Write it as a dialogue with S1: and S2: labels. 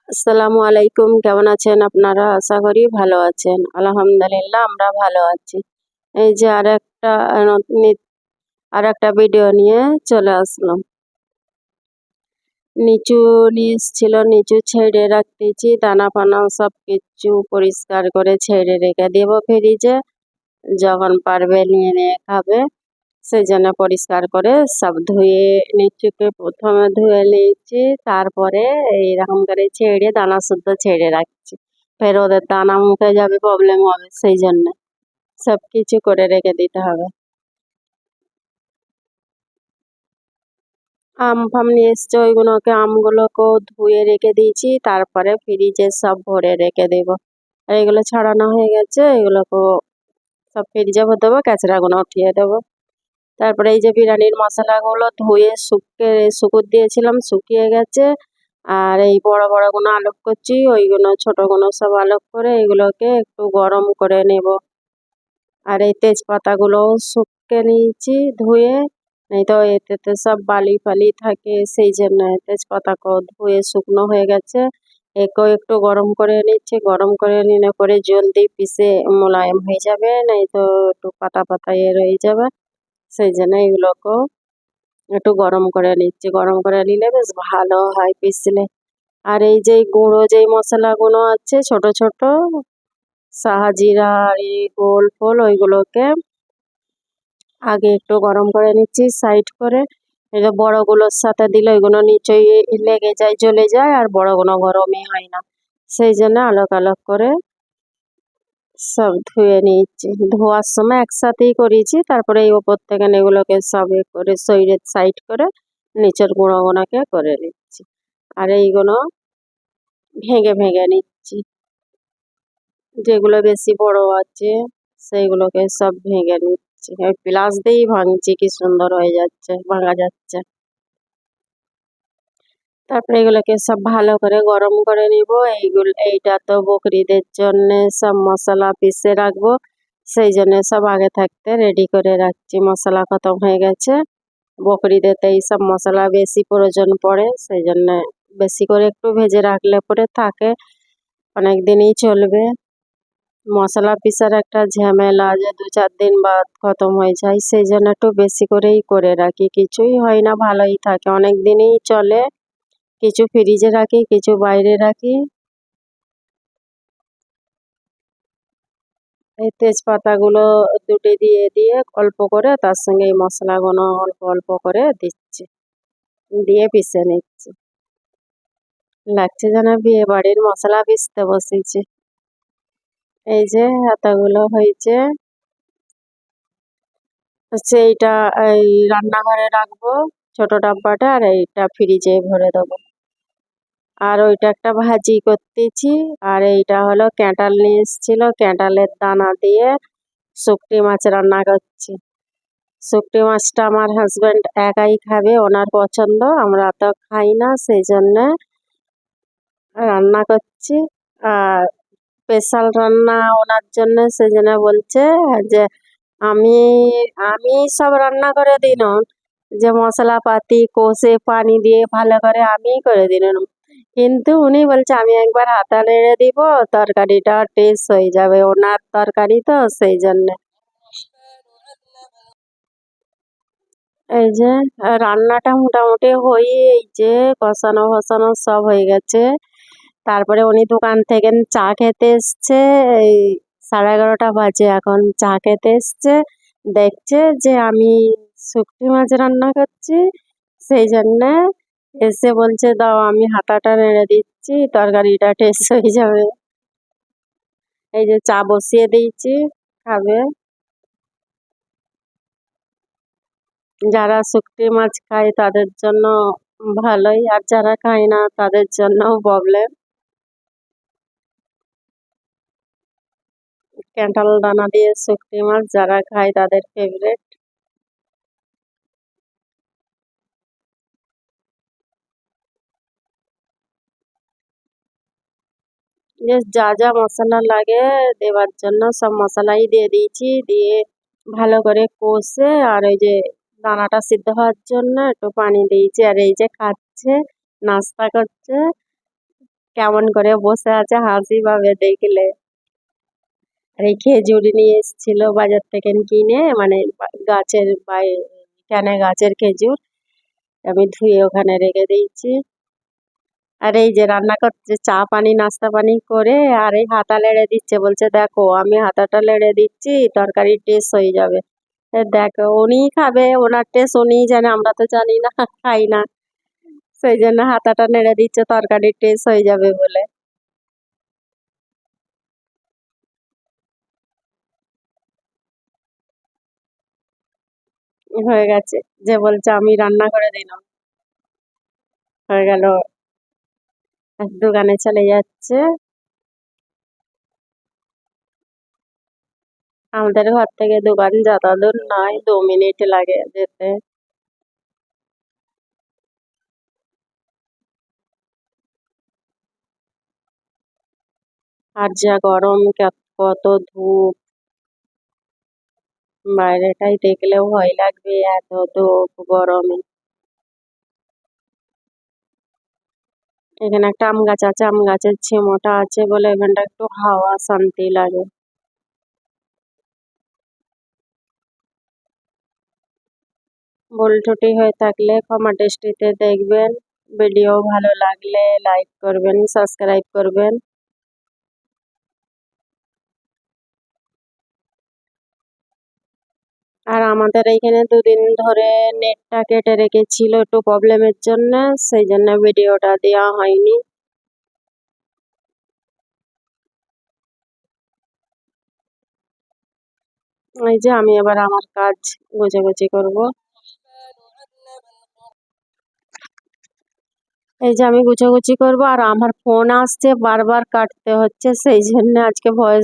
S1: আসসালামু আলাইকুম, কেমন আছেন আপনারা? আশা করি ভালো আছেন। আলহামদুলিল্লাহ আমরা ভালো আছি। এই যে আরেকটা ভিডিও নিয়ে চলে আসলাম। নিচু নিচ ছিল, নিচু ছেড়ে রাখতেছি, দানা পানা সব কিছু পরিষ্কার করে ছেড়ে রেখে দেব ফ্রিজে। যখন পারবে নিয়ে নিয়ে খাবে, সেই জন্য পরিষ্কার করে সব ধুয়ে নিচুকে প্রথমে ধুয়ে নিয়েছি, তারপরে এইরকম করে ছেড়ে দানা শুদ্ধ ছেড়ে রাখছি। ফের ওদের দানা মুখে যাবে, প্রবলেম হবে, সেই জন্য সব কিছু করে রেখে দিতে হবে। আম ফাম নিয়ে এসছে, আমগুলোকেও ধুয়ে রেখে দিয়েছি, তারপরে ফ্রিজে সব ভরে রেখে দেব। আর এগুলো ছাড়ানো হয়ে গেছে, এগুলোকেও সব ফ্রিজে ভরে দেবো, ক্যাচড়াগুলো উঠিয়ে দেবো। তারপরে এই যে বিরিয়ানির মশলাগুলো ধুয়ে শুকুর দিয়েছিলাম, শুকিয়ে গেছে। আর এই বড় বড়গুলো আলোক করছি, ওইগুলো ছোটগুলো সব আলোক করে এগুলোকে একটু গরম করে নেব। আর এই তেজপাতাগুলো শুকিয়ে নিয়েছি ধুয়ে, এই তো এতে সব বালি ফালি থাকে, সেই জন্য তেজপাতাকেও ধুয়ে শুকনো হয়ে গেছে। একেও একটু গরম করে নিচ্ছি, গরম করে নিলে পরে জলদি পিষে মোলায়েম হয়ে যাবে, নাই তো একটু পাতা পাতা রয়ে যাবে। সেই জন্য এগুলোকেও একটু গরম করে নিচ্ছি, গরম করে নিলে বেশ ভালো হয় পিষলে। আর এই যে গুঁড়ো যেই মশলাগুলো আছে ছোট ছোট, সাহাজিরা আর এই গোল ফোল, ওইগুলোকে আগে একটু গরম করে নিচ্ছি সাইড করে। এটা বড়গুলোর সাথে দিলে ওইগুলো নিচেই লেগে যায়, জ্বলে যায়, আর বড়গুলো গরমই হয় না। সেই জন্য আলাদা আলাদা করে সব ধুয়ে নিয়েছি। ধোয়ার সময় একসাথেই করেছি, তারপরে এই ওপর থেকে এগুলোকে সব করে সাইড করে নিচের গুঁড়োগুলোকে করে নিচ্ছি। আর এইগুলো ভেঙে ভেঙে নিচ্ছি, যেগুলো বেশি বড় আছে সেইগুলোকে সব ভেঙে নিচ্ছি। ওই প্লাস দিয়েই ভাঙছি, কি সুন্দর হয়ে যাচ্ছে, ভাঙা যাচ্ছে। তারপরে এগুলোকে সব ভালো করে গরম করে নিব। এইটা তো বকরিদের জন্য সব মশলা পিষে রাখবো, সেই জন্য সব আগে থাকতে রেডি করে রাখছি। মশলা খতম হয়ে গেছে, বকরিদের তো এইসব মশলা বেশি প্রয়োজন পড়ে, সেই জন্য বেশি করে একটু ভেজে রাখলে পরে থাকে, অনেক দিনই চলবে। মশলা পিষার একটা ঝামেলা, যে 2-4 দিন বাদ খতম হয়ে যায়, সেই জন্য একটু বেশি করেই করে রাখি। কিছুই হয় না, ভালোই থাকে, অনেক দিনই চলে। কিছু ফ্রিজে রাখি, কিছু বাইরে রাখি। এই তেজপাতাগুলো দুটি দিয়ে দিয়ে অল্প করে তার সঙ্গে এই মশলাগুলো অল্প অল্প করে দিচ্ছি, দিয়ে পিষে নিচ্ছি। লাগছে যেন বিয়ে বাড়ির মশলা পিষতে বসেছি। এই যে এতগুলো হয়েছে, সেইটা এই রান্নাঘরে রাখবো ছোট ডাব্বাটা, আর এইটা ফ্রিজে ভরে দেবো। আর ওইটা একটা ভাজি করতেছি। আর এইটা হলো ক্যাঁটাল নিয়ে এসেছিল, ক্যাঁটালের দানা দিয়ে শুকটি মাছ রান্না করছি। শুকটি মাছটা আমার হাজব্যান্ড একাই খাবে, ওনার পছন্দ, আমরা তো খাই না, সেই জন্য রান্না করছি। আর স্পেশাল রান্না ওনার জন্য, সেই জন্য বলছে যে আমি আমি সব রান্না করে দিন, যে মশলাপাতি কষে পানি দিয়ে ভালো করে আমিই করে দিলাম, কিন্তু উনি বলছে আমি একবার হাতা নেড়ে দিব, তরকারিটা টেস্ট হয়ে যাবে, ওনার তরকারি তো, সেই জন্য। এই যে রান্নাটা মোটামুটি হয়ে, এই যে কষানো ফসানো সব হয়ে গেছে। তারপরে উনি দোকান থেকে চা খেতে এসছে, এই 11:30 বাজে এখন, চা খেতে এসছে, দেখছে যে আমি শুকটি মাছ রান্না করছি, সেই জন্য এসে বলছে দাও আমি হাতাটা নেড়ে দিচ্ছি, তরকারিটা টেস্ট হয়ে যাবে। এই যে চা বসিয়ে দিয়েছি, খাবে। যারা শুকটি মাছ খায় তাদের জন্য ভালোই, আর যারা খায় না তাদের জন্য প্রবলেম। ক্যাঁঠাল দানা দিয়ে শুকটি মাছ যারা খায় তাদের ফেভারেট। যা যা মশলা লাগে দেওয়ার জন্য সব মশলাই দিয়ে দিয়েছি, দিয়ে ভালো করে কষে, আর এই যে দানাটা সিদ্ধ হওয়ার জন্য একটু পানি দিয়েছি। আর এই যে খাচ্ছে, নাস্তা করছে। কেমন করে বসে আছে, হাসি পাবে দেখলে। আর এই খেজুর নিয়ে এসেছিল বাজার থেকে কিনে, মানে গাছের এখানে গাছের খেজুর আমি ধুয়ে ওখানে রেখে দিয়েছি। আর এই যে রান্না করছে, চা পানি নাস্তা পানি করে আর এই হাতা লেড়ে দিচ্ছে, বলছে দেখো আমি হাতাটা লেড়ে দিচ্ছি তরকারির টেস্ট হয়ে যাবে। দেখো উনিই খাবে, ওনার টেস্ট উনিই জানে, আমরা তো জানি না, খাই না, সেই জন্য হাতাটা নেড়ে দিচ্ছে তরকারির টেস্ট হয়ে যাবে বলে। হয়ে গেছে, যে বলছে আমি রান্না করে দিলাম, হয়ে গেল। দোকানে চলে যাচ্ছে। আমাদের ঘর থেকে দোকান যত দূর নয়, 2 মিনিট লাগে যেতে। আর যা গরম, কত ধূপ, বাইরেটাই দেখলেও ভয় লাগবে, এত ধূপ গরমে। এখানে একটা আম গাছ আছে, আম গাছের ছিমোটা আছে বলে এখানটা একটু হাওয়া শান্তি লাগে। ভুল ত্রুটি হয়ে থাকলে ক্ষমা দৃষ্টিতে দেখবেন। ভিডিও ভালো লাগলে লাইক করবেন, সাবস্ক্রাইব করবেন। আর আমাদের এইখানে 2 দিন ধরে নেটটা কেটে রেখেছিল একটু প্রবলেমের জন্য, সেই জন্য ভিডিওটা দেওয়া হয়নি। এই যে আমি এবার আমার কাজ গোছাগুছি করব। এই যে আমি গুছাগুছি করব, আর আমার ফোন আসছে বারবার কাটতে হচ্ছে, সেই জন্য আজকে ভয়েস